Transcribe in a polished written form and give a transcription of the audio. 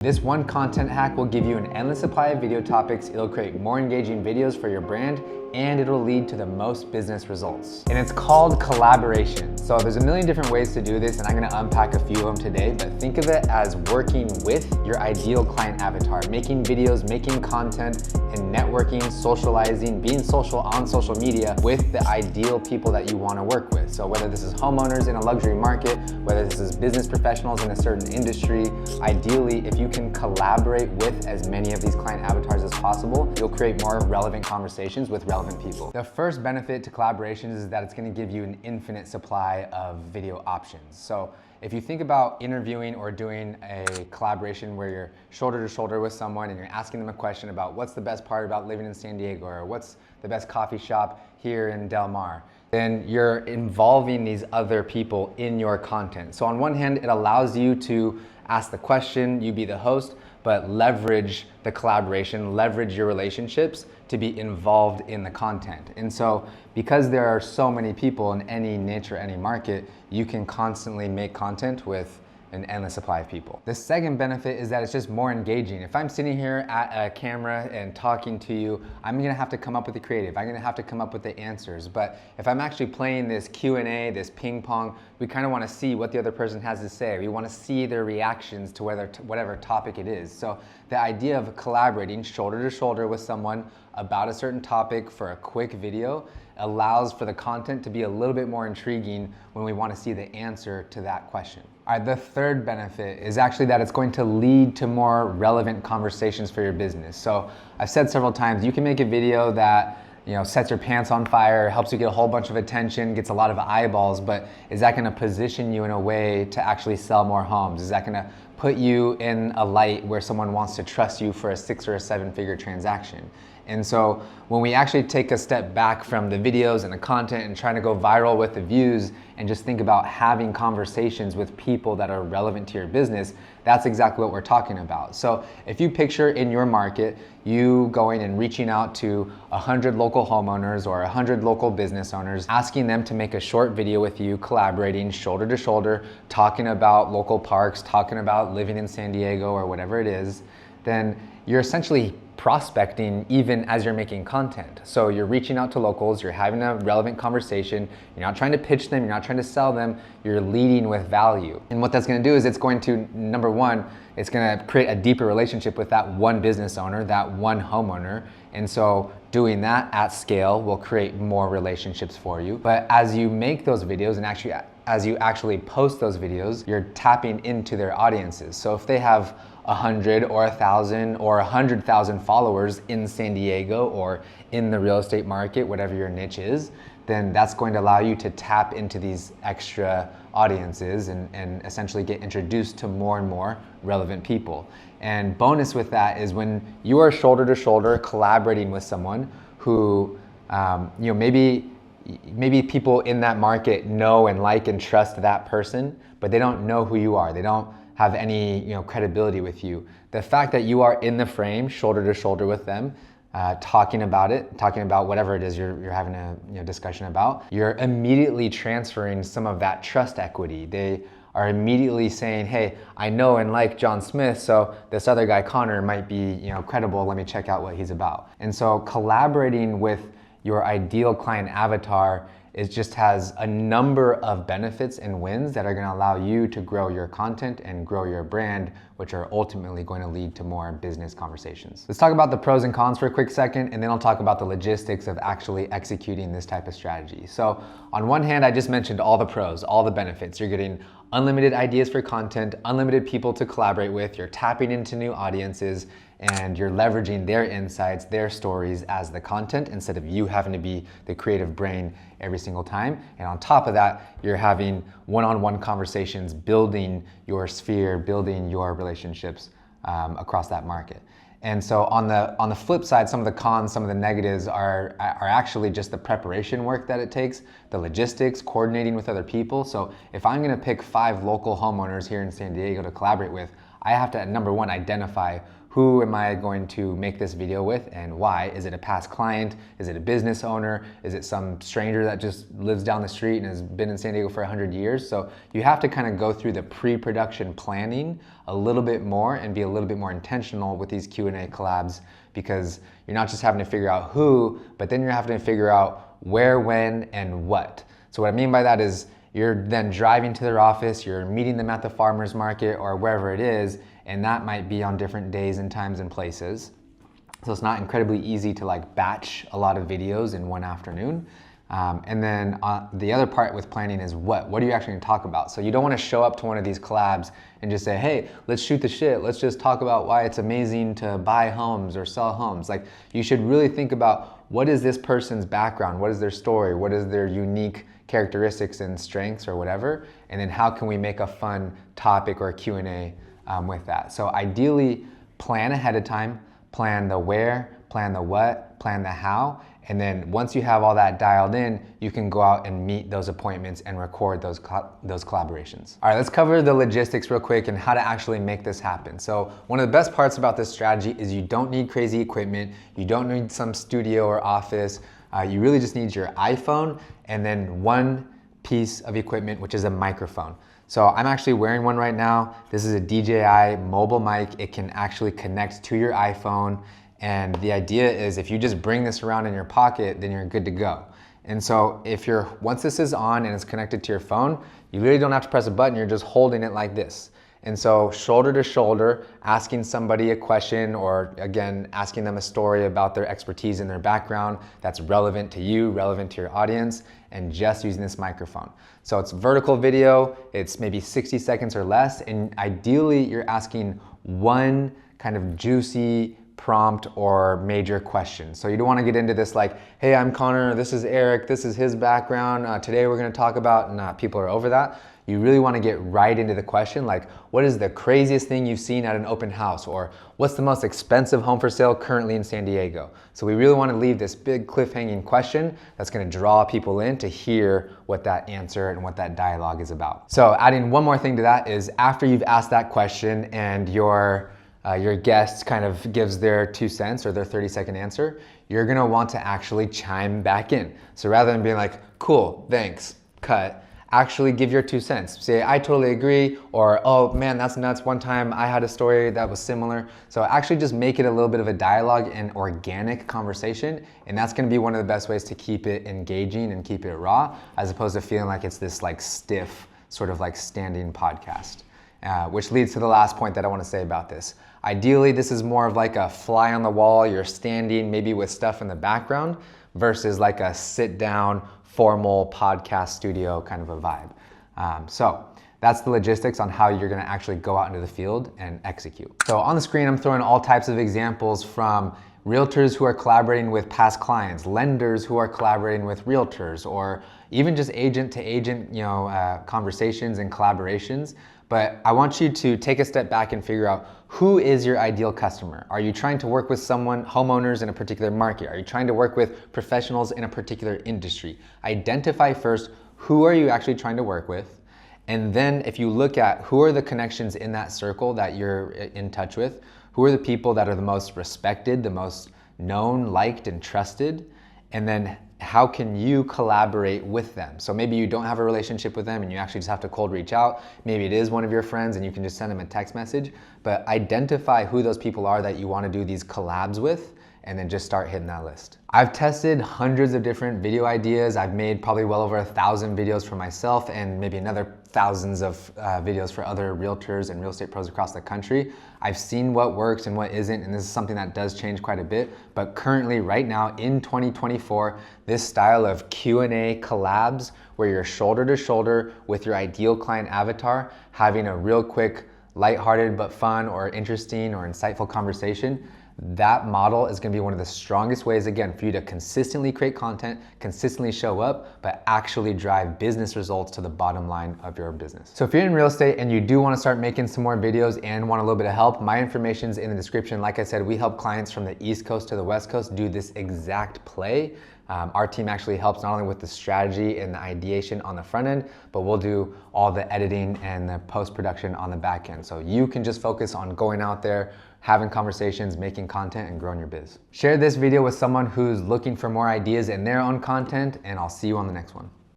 This one content hack will give you an endless supply of video topics. It'll create more engaging videos for your brand, and it'll lead to the most business results. And it's called collaboration. So there's a million different ways to do this, and I'm gonna unpack a few of them today, but think of it as working with your ideal client avatar, making videos, making content, and networking, socializing, being social on social media with the ideal people that you wanna work with. So whether this is homeowners in a luxury market, whether this is business professionals in a certain industry, ideally, if you can collaborate with as many of these client avatars as possible, you'll create more relevant conversations with relevant people. The first benefit to collaborations is that it's gonna give you an infinite supply of video options. So if you think about interviewing or doing a collaboration where you're shoulder to shoulder with someone and you're asking them a question about what's the best part about living in San Diego, or what's the best coffee shop here in Del Mar, then you're involving these other people in your content. So on one hand, it allows you to ask the question, you be the host, but leverage the collaboration, leverage your relationships to be involved in the content. And so because there are so many people in any niche or any market, you can constantly make content with an endless supply of people. The second benefit is that it's just more engaging. If I'm sitting here at a camera and talking to you, I'm gonna have to come up with the creative. I'm gonna have to come up with the answers. But if I'm actually playing this Q&A, this ping pong, we kind of wanna see what the other person has to say. We wanna see their reactions to whatever topic it is. So the idea of collaborating shoulder to shoulder with someone about a certain topic for a quick video allows for the content to be a little bit more intriguing when we want to see the answer to that question. All right, the third benefit is actually that it's going to lead to more relevant conversations for your business. So I've said several times, you can make a video that sets your pants on fire, helps you get a whole bunch of attention, gets a lot of eyeballs, but is that gonna position you in a way to actually sell more homes? Is that gonna put you in a light where someone wants to trust you for a 6 or a 7-figure transaction? And so when we actually take a step back from the videos and the content and trying to go viral with the views and just think about having conversations with people that are relevant to your business, that's exactly what we're talking about. So if you picture in your market, you going and reaching out to 100 local homeowners or 100 local business owners, asking them to make a short video with you, collaborating shoulder to shoulder, talking about local parks, talking about living in San Diego or whatever it is, then you're essentially prospecting even as you're making content. So you're reaching out to locals, you're having a relevant conversation, you're not trying to pitch them, you're not trying to sell them, you're leading with value. And what that's gonna do is it's going to, number one, it's gonna create a deeper relationship with that one business owner, that one homeowner. And so doing that at scale will create more relationships for you. But as you make those videos and as you actually post those videos, you're tapping into their audiences. So if they have 100 or 1,000 or 100,000 followers in San Diego or in the real estate market, whatever your niche is, then that's going to allow you to tap into these extra audiences and essentially get introduced to more and more relevant people. And bonus with that is when you are shoulder to shoulder collaborating with someone who, maybe people in that market know and like and trust that person, but they don't know who you are. They don't have any credibility with you. The fact that you are in the frame, shoulder to shoulder with them, talking about whatever it is you're having a discussion about, you're immediately transferring some of that trust equity. They are immediately saying, hey, I know and like John Smith, so this other guy, Conor, might be credible. Let me check out what he's about. And so collaborating with your ideal client avatar just has a number of benefits and wins that are going to allow you to grow your content and grow your brand, which are ultimately going to lead to more business conversations. Let's talk about the pros and cons for a quick second, and then I'll talk about the logistics of actually executing this type of strategy. So on one hand, I just mentioned all the pros, all the benefits. You're getting unlimited ideas for content, unlimited people to collaborate with, you're tapping into new audiences, and you're leveraging their insights, their stories as the content instead of you having to be the creative brain every single time. And on top of that, you're having one-on-one conversations, building your sphere, building your relationships across that market. And so on the flip side, some of the cons, some of the negatives are actually just the preparation work that it takes, the logistics, coordinating with other people. So if I'm gonna pick 5 local homeowners here in San Diego to collaborate with, I have to, number one, identify who am I going to make this video with and why. Is it a past client? Is it a business owner? Is it some stranger that just lives down the street and has been in San Diego for 100 years? So you have to kind of go through the pre-production planning a little bit more and be a little bit more intentional with these Q&A collabs, because you're not just having to figure out who, but then you're having to figure out where, when, and what. So what I mean by that is you're then driving to their office, you're meeting them at the farmer's market or wherever it is, and that might be on different days and times and places. So it's not incredibly easy to like batch a lot of videos in one afternoon. And then the other part with planning is what are you actually gonna talk about? So you don't wanna show up to one of these collabs and just say, hey, let's shoot the shit. Let's just talk about why it's amazing to buy homes or sell homes. Like, you should really think about, what is this person's background? What is their story? What is their unique characteristics and strengths or whatever? And then how can we make a fun topic or a Q&A with that? So ideally, plan ahead of time, plan the where, plan the what, plan the how, and then once you have all that dialed in, you can go out and meet those appointments and record those collaborations. All right, let's cover the logistics real quick and how to actually make this happen. So one of the best parts about this strategy is you don't need crazy equipment, you don't need some studio or office, you really just need your iPhone and then one piece of equipment, which is a microphone. So I'm actually wearing one right now. This is a DJI mobile mic. It can actually connect to your iPhone. And the idea is if you just bring this around in your pocket, then you're good to go. And so once this is on and it's connected to your phone, you really don't have to press a button, you're just holding it like this. And so shoulder to shoulder, asking somebody a question, or again, asking them a story about their expertise and their background that's relevant to you, relevant to your audience, and just using this microphone. So it's vertical video, it's maybe 60 seconds or less, and ideally you're asking one kind of juicy prompt or major question. So you don't want to get into this like, hey, I'm Conor, this is Eric, this is his background, today we're going to talk about, nah, people are over that. You really want to get right into the question, like, what is the craziest thing you've seen at an open house? Or what's the most expensive home for sale currently in San Diego? So we really want to leave this big cliffhanging question that's going to draw people in to hear what that answer and what that dialogue is about. So adding one more thing to that is, after you've asked that question and your guest kind of gives their 2 cents or their 30-second answer, you're going to want to actually chime back in. So rather than being like, cool, thanks, cut, actually give your 2 cents. Say, I totally agree, or, oh man, that's nuts. One time I had a story that was similar. So actually just make it a little bit of a dialogue and organic conversation. And that's gonna be one of the best ways to keep it engaging and keep it raw, as opposed to feeling like it's this like stiff, sort of like standing podcast. Which leads to the last point that I wanna say about this. Ideally, this is more of like a fly on the wall. You're standing maybe with stuff in the background versus like a sit down, formal podcast studio kind of a vibe. So that's the logistics on how you're gonna actually go out into the field and execute. So on the screen, I'm throwing all types of examples from realtors who are collaborating with past clients, lenders who are collaborating with realtors, or even just agent to agent, conversations and collaborations. But I want you to take a step back and figure out, who is your ideal customer? Are you trying to work with homeowners in a particular market? Are you trying to work with professionals in a particular industry? Identify first, who are you actually trying to work with? And then if you look at who are the connections in that circle that you're in touch with, who are the people that are the most respected, the most known, liked, and trusted, and then how can you collaborate with them? So maybe you don't have a relationship with them and you actually just have to cold reach out. Maybe it is one of your friends and you can just send them a text message, but identify who those people are that you want to do these collabs with, and then just start hitting that list. I've tested hundreds of different video ideas. I've made probably well over 1,000 videos for myself and maybe another thousands of videos for other realtors and real estate pros across the country. I've seen what works and what isn't, and this is something that does change quite a bit. But currently, right now in 2024, this style of Q&A collabs where you're shoulder to shoulder with your ideal client avatar, having a real quick, lighthearted but fun or interesting or insightful conversation, that model is going to be one of the strongest ways, again, for you to consistently create content, consistently show up, but actually drive business results to the bottom line of your business. So if you're in real estate and you do want to start making some more videos and want a little bit of help, my information's in the description. Like I said, we help clients from the East Coast to the West Coast do this exact play. Our team actually helps not only with the strategy and the ideation on the front end, but we'll do all the editing and the post-production on the back end. So you can just focus on going out there, having conversations, making content, and growing your biz. Share this video with someone who's looking for more ideas in their own content, and I'll see you on the next one.